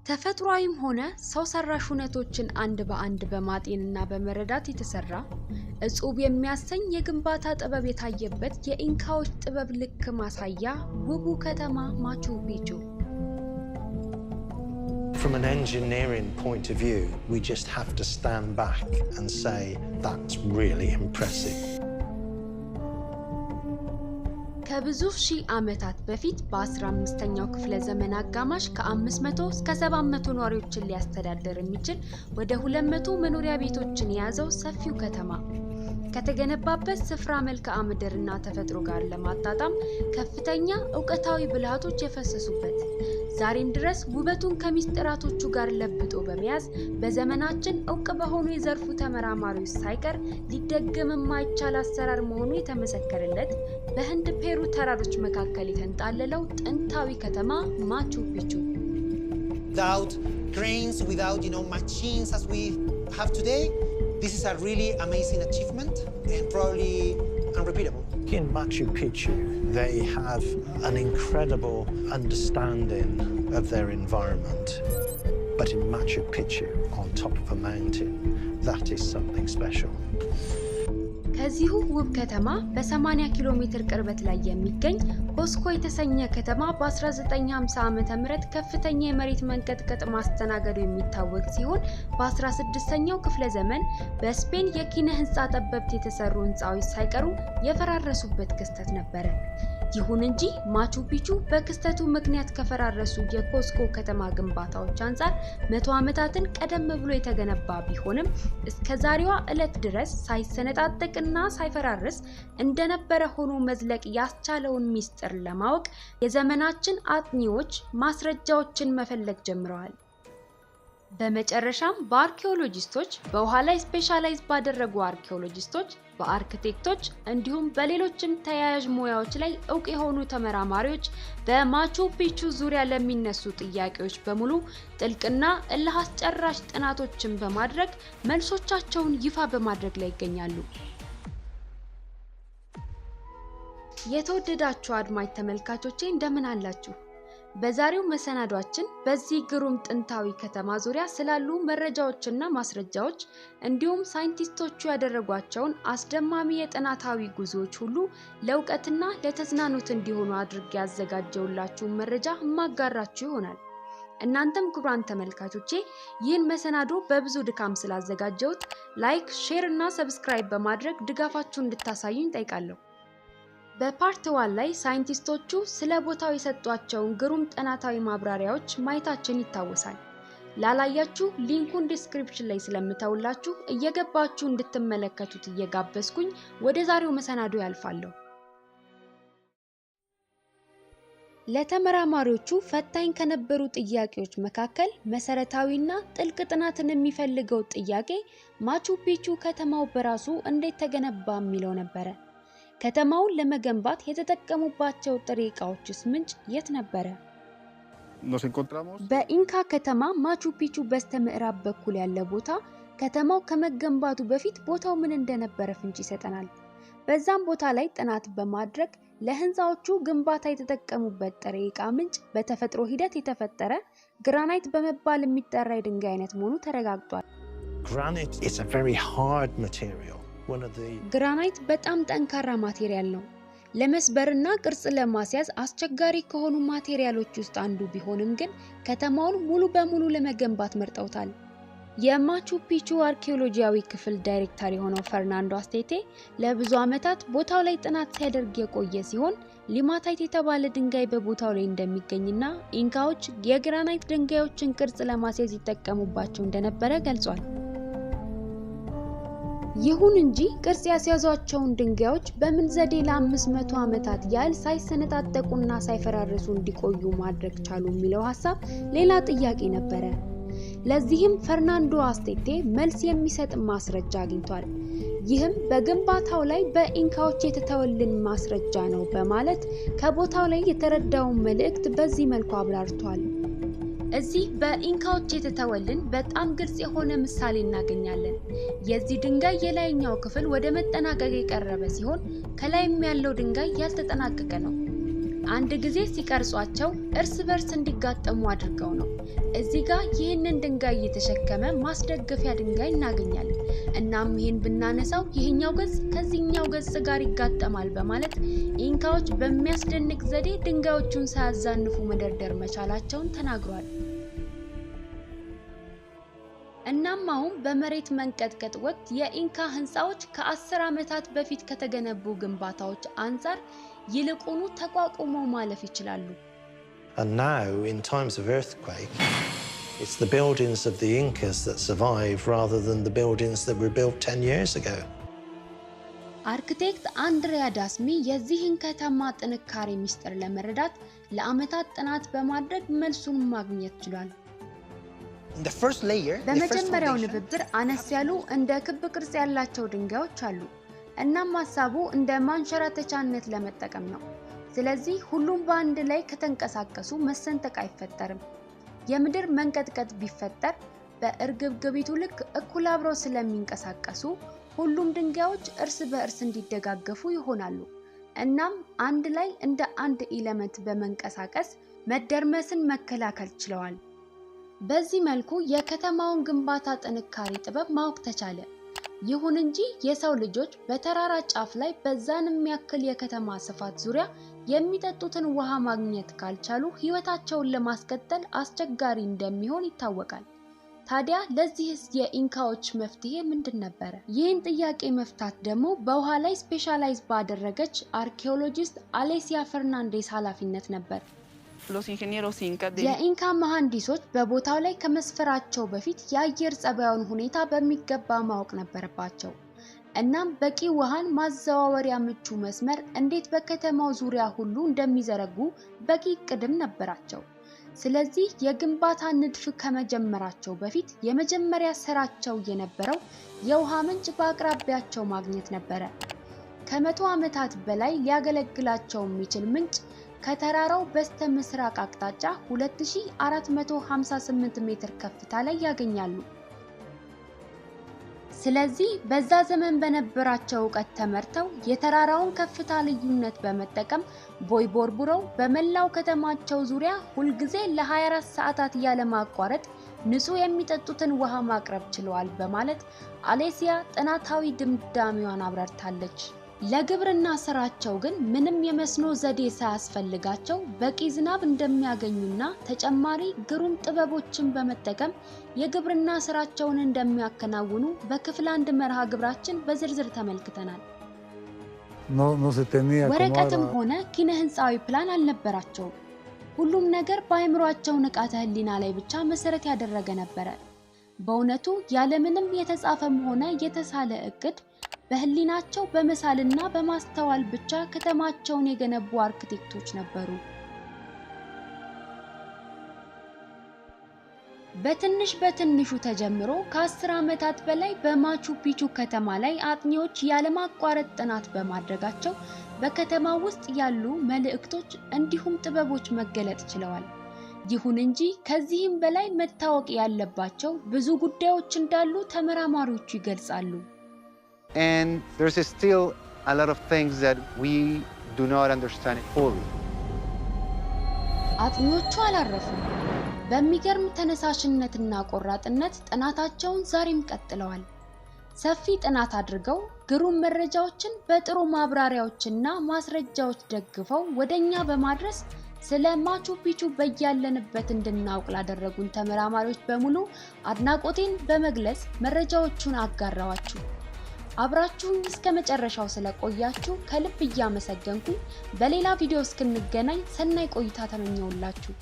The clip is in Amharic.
ተፈጥሯዊም ሆነ ሰው ሰራሽ ሁነቶችን አንድ በአንድ በማጤንና በመረዳት የተሰራ እጹብ የሚያሰኝ የግንባታ ጥበብ የታየበት የኢንካዎች ጥበብ ልክ ማሳያ ውቡ ከተማ ማቹ ፒቹ። From an engineering point of view, we just have to stand back and say that's really impressive. ከብዙ ሺህ ዓመታት በፊት በ15ኛው ክፍለ ዘመን አጋማሽ ከ500 እስከ 700 ነዋሪዎችን ሊያስተዳድር የሚችል ወደ 200 መኖሪያ ቤቶችን የያዘው ሰፊው ከተማ ከተገነባበት ስፍራ መልክዓ ምድርና ተፈጥሮ ጋር ለማጣጣም ከፍተኛ ዕውቀታዊ ብልሃቶች የፈሰሱበት ዛሬም ድረስ ውበቱን ከሚስጥራቶቹ ጋር ለብጦ በመያዝ በዘመናችን ዕውቅ በሆኑ የዘርፉ ተመራማሪዎች ሳይቀር ሊደገም የማይቻል አሰራር መሆኑ የተመሰከረለት በህንድ ፔሩ ተራሮች መካከል የተንጣለለው ጥንታዊ ከተማ ማቹ ፒቹ። Without cranes, without machines as we have today, this is a really amazing achievement and probably unrepeatable. In Machu Picchu, they have an incredible understanding of their environment. But in Machu Picchu, on top of a mountain, that is something special. ከዚሁ ውብ ከተማ በ80 ኪሎ ሜትር ቅርበት ላይ የሚገኝ ኮስኮ የተሰኘ ከተማ በ1950 ዓመተ ምህረት ከፍተኛ የመሬት መንቀጥቀጥ ማስተናገዱ የሚታወቅ ሲሆን በ16ኛው ክፍለ ዘመን በስፔን የኪነ ህንጻ ጠበብት የተሰሩ ህንጻዎች ሳይቀሩ የፈራረሱበት ክስተት ነበር። ይሁን እንጂ ማቹ ፒቹ በክስተቱ ምክንያት ከፈራረሱ የኮስኮ ከተማ ግንባታዎች አንፃር 100 ዓመታትን ቀደም ብሎ የተገነባ ቢሆንም እስከ ዛሬዋ ዕለት ድረስ ሳይሰነጣጠቅና ሳይፈራረስ እንደነበረ ሆኖ መዝለቅ ያስቻለውን ሚስጥር ለማወቅ የዘመናችን አጥኚዎች ማስረጃዎችን መፈለግ ጀምረዋል። በመጨረሻም በአርኪኦሎጂስቶች በውሃ ላይ ስፔሻላይዝ ባደረጉ አርኪኦሎጂስቶች በአርኪቴክቶች እንዲሁም በሌሎችም ተያያዥ ሙያዎች ላይ ዕውቅ የሆኑ ተመራማሪዎች በማቹ ፒቹ ዙሪያ ለሚነሱ ጥያቄዎች በሙሉ ጥልቅና እልህ አስጨራሽ ጥናቶችን በማድረግ መልሶቻቸውን ይፋ በማድረግ ላይ ይገኛሉ። የተወደዳችሁ አድማጭ ተመልካቾቼ እንደምን አላችሁ? በዛሬው መሰናዷችን በዚህ ግሩም ጥንታዊ ከተማ ዙሪያ ስላሉ መረጃዎችና ማስረጃዎች እንዲሁም ሳይንቲስቶቹ ያደረጓቸውን አስደማሚ የጥናታዊ ጉዞዎች ሁሉ ለዕውቀትና ለተዝናኖት እንዲሆኑ አድርጌ ያዘጋጀውላችሁ መረጃ ማጋራችሁ ይሆናል። እናንተም ክቡራን ተመልካቾቼ ይህን መሰናዶ በብዙ ድካም ስላዘጋጀሁት ላይክ፣ ሼር እና ሰብስክራይብ በማድረግ ድጋፋችሁን እንድታሳዩኝ ጠይቃለሁ። በፓርት 1 ላይ ሳይንቲስቶቹ ስለ ቦታው የሰጧቸውን ግሩም ጥናታዊ ማብራሪያዎች ማየታችን ይታወሳል። ላላያችሁ ሊንኩን ዲስክሪፕሽን ላይ ስለምተውላችሁ እየገባችሁ እንድትመለከቱት እየጋበዝኩኝ ወደ ዛሬው መሰናዶ ያልፋለሁ። ለተመራማሪዎቹ ፈታኝ ከነበሩ ጥያቄዎች መካከል መሰረታዊና ጥልቅ ጥናትን የሚፈልገው ጥያቄ ማቹ ፒቹ ከተማው በራሱ እንዴት ተገነባ የሚለው ነበር። ከተማውን ለመገንባት የተጠቀሙባቸው ጥሬ ዕቃዎችስ ምንጭ የት ነበር? በኢንካ ከተማ ማቹ ፒቹ በስተምዕራብ በኩል ያለ ቦታ ከተማው ከመገንባቱ በፊት ቦታው ምን እንደነበረ ፍንጭ ይሰጠናል። በዛም ቦታ ላይ ጥናት በማድረግ ለህንጻዎቹ ግንባታ የተጠቀሙበት ጥሬ ዕቃ ምንጭ በተፈጥሮ ሂደት የተፈጠረ ግራናይት በመባል የሚጠራ የድንጋይ አይነት መሆኑ ተረጋግጧል። Granite is a very hard material. ግራናይት በጣም ጠንካራ ማቴሪያል ነው። ለመስበርና ቅርጽ ለማስያዝ አስቸጋሪ ከሆኑ ማቴሪያሎች ውስጥ አንዱ ቢሆንም ግን ከተማውን ሙሉ በሙሉ ለመገንባት መርጠውታል። የማቹ ፒቹ አርኪኦሎጂያዊ ክፍል ዳይሬክተር የሆነው ፈርናንዶ አስቴቴ ለብዙ ዓመታት ቦታው ላይ ጥናት ሲያደርግ የቆየ ሲሆን ሊማታይት የተባለ ድንጋይ በቦታው ላይ እንደሚገኝና ኢንካዎች የግራናይት ድንጋዮችን ቅርጽ ለማስያዝ ይጠቀሙባቸው እንደነበረ ገልጿል። ይሁን እንጂ ቅርጽ ያስያዟቸውን ድንጋዮች በምን ዘዴ ለ500 ዓመታት ያህል ሳይሰነጣጠቁና ሳይፈራረሱ እንዲቆዩ ማድረግ ቻሉ የሚለው ሐሳብ ሌላ ጥያቄ ነበር። ለዚህም ፈርናንዶ አስቴቴ መልስ የሚሰጥ ማስረጃ አግኝቷል። ይህም በግንባታው ላይ በኢንካዎች የተተወልን ማስረጃ ነው በማለት ከቦታው ላይ የተረዳውን መልእክት በዚህ መልኩ አብራርቷል። እዚህ በኢንካዎች የተተወልን በጣም ግልጽ የሆነ ምሳሌ እናገኛለን። የዚህ ድንጋይ የላይኛው ክፍል ወደ መጠናቀቅ የቀረበ ሲሆን ከላይም ያለው ድንጋይ ያልተጠናቀቀ ነው። አንድ ጊዜ ሲቀርጿቸው እርስ በርስ እንዲጋጠሙ አድርገው ነው። እዚህ ጋር ይህንን ድንጋይ እየተሸከመ ማስደገፊያ ድንጋይ እናገኛለን። እናም ይህን ብናነሳው ይህኛው ገጽ ከዚህኛው ገጽ ጋር ይጋጠማል በማለት ኢንካዎች በሚያስደንቅ ዘዴ ድንጋዮቹን ሳያዛንፉ መደርደር መቻላቸውን ተናግሯል። እናም አሁን በመሬት መንቀጥቀጥ ወቅት የኢንካ ህንፃዎች ከ10 ዓመታት በፊት ከተገነቡ ግንባታዎች አንፃር ይልቁኑ ተቋቁመው ማለፍ ይችላሉ። And now, in times of earthquake, it's the buildings of the Incas that survive rather than the buildings that were built 10 years ago. አርክቴክት አንድሪያ ዳስሚ የዚህን ከተማ ጥንካሬ ሚስጥር ለመረዳት ለዓመታት ጥናት በማድረግ መልሱን ማግኘት ችሏል። The first layer, በመጀመሪያው ንብብር አነስ ያሉ እንደ ክብ ቅርጽ ያላቸው ድንጋዮች አሉ። እናም ሐሳቡ እንደ ማንሸራተቻነት ለመጠቀም ነው። ስለዚህ ሁሉም በአንድ ላይ ከተንቀሳቀሱ መሰንጠቅ አይፈጠርም። የምድር መንቀጥቀጥ ቢፈጠር በእርግብግቢቱ ልክ እኩል አብረው ስለሚንቀሳቀሱ ሁሉም ድንጋዮች እርስ በእርስ እንዲደጋገፉ ይሆናሉ። እናም አንድ ላይ እንደ አንድ ኤሌመንት በመንቀሳቀስ መደርመስን መከላከል ችለዋል። በዚህ መልኩ የከተማውን ግንባታ ጥንካሬ ጥበብ ማወቅ ተቻለ። ይሁን እንጂ የሰው ልጆች በተራራ ጫፍ ላይ በዛን የሚያክል የከተማ ስፋት ዙሪያ የሚጠጡትን ውሃ ማግኘት ካልቻሉ ህይወታቸውን ለማስቀጠል አስቸጋሪ እንደሚሆን ይታወቃል። ታዲያ ለዚህስ የኢንካዎች መፍትሄ ምንድን ነበር? ይህን ጥያቄ መፍታት ደግሞ በውሃ ላይ ስፔሻላይዝ ባደረገች አርኪኦሎጂስት አሌሲያ ፈርናንዴስ ኃላፊነት ነበር። የኢንካ መሐንዲሶች በቦታው ላይ ከመስፈራቸው በፊት የአየር ጸባዩን ሁኔታ በሚገባ ማወቅ ነበረባቸው። እናም በቂ ውሃን ማዘዋወሪያ ምቹ መስመር እንዴት በከተማው ዙሪያ ሁሉ እንደሚዘረጉ በቂ ቅድም ነበራቸው። ስለዚህ የግንባታ ንድፍ ከመጀመራቸው በፊት የመጀመሪያ ስራቸው የነበረው የውሃ ምንጭ በአቅራቢያቸው ማግኘት ነበረ። ከ100 ዓመታት በላይ ሊያገለግላቸው የሚችል ምንጭ ከተራራው በስተ ምስራቅ አቅጣጫ 2458 ሜትር ከፍታ ላይ ያገኛሉ። ስለዚህ በዛ ዘመን በነበራቸው ዕውቀት ተመርተው የተራራውን ከፍታ ልዩነት በመጠቀም ቦይ ቦርቡረው በመላው ከተማቸው ዙሪያ ሁልጊዜ ለ24 ሰዓታት ያለ ማቋረጥ ንጹህ የሚጠጡትን ውሃ ማቅረብ ችለዋል በማለት አሌሲያ ጥናታዊ ድምዳሜዋን አብራርታለች። ለግብርና ስራቸው ግን ምንም የመስኖ ዘዴ ሳያስፈልጋቸው በቂ ዝናብ እንደሚያገኙና ተጨማሪ ግሩም ጥበቦችን በመጠቀም የግብርና ስራቸውን እንደሚያከናውኑ በክፍል 1 መርሃ ግብራችን በዝርዝር ተመልክተናል። ወረቀትም ሆነ ኪነ ህንፃዊ ፕላን አልነበራቸውም። ሁሉም ነገር በአእምሯቸው ንቃተ ህሊና ላይ ብቻ መሰረት ያደረገ ነበር። በእውነቱ ያለምንም የተጻፈም ሆነ የተሳለ እቅድ በህሊናቸው በመሳልና በማስተዋል ብቻ ከተማቸውን የገነቡ አርክቴክቶች ነበሩ። በትንሹ ተጀምሮ ከ10 ዓመታት በላይ በማቹ ፒቹ ከተማ ላይ አጥኚዎች ያለማቋረጥ ጥናት በማድረጋቸው በከተማ ውስጥ ያሉ መልእክቶች እንዲሁም ጥበቦች መገለጥ ችለዋል። ይሁን እንጂ ከዚህም በላይ መታወቅ ያለባቸው ብዙ ጉዳዮች እንዳሉ ተመራማሪዎቹ ይገልጻሉ። And there's still a lot of things that we do not understand fully. አጥኚዎቹ አላረፉም። በሚገርም ተነሳሽነትና ቆራጥነት ጥናታቸውን ዛሬም ቀጥለዋል። ሰፊ ጥናት አድርገው ግሩም መረጃዎችን በጥሩ ማብራሪያዎችና ማስረጃዎች ደግፈው ወደኛ በማድረስ ስለ ማቹ ፒቹ በያለንበት እንድናውቅ ላደረጉን ተመራማሪዎች በሙሉ አድናቆቴን በመግለጽ መረጃዎቹን አጋራዋችሁ። አብራችሁን እስከ መጨረሻው ስለቆያችሁ ከልብ እያመሰገንኩ በሌላ ቪዲዮ እስክንገናኝ ሰናይ ቆይታ ተመኘውላችሁ።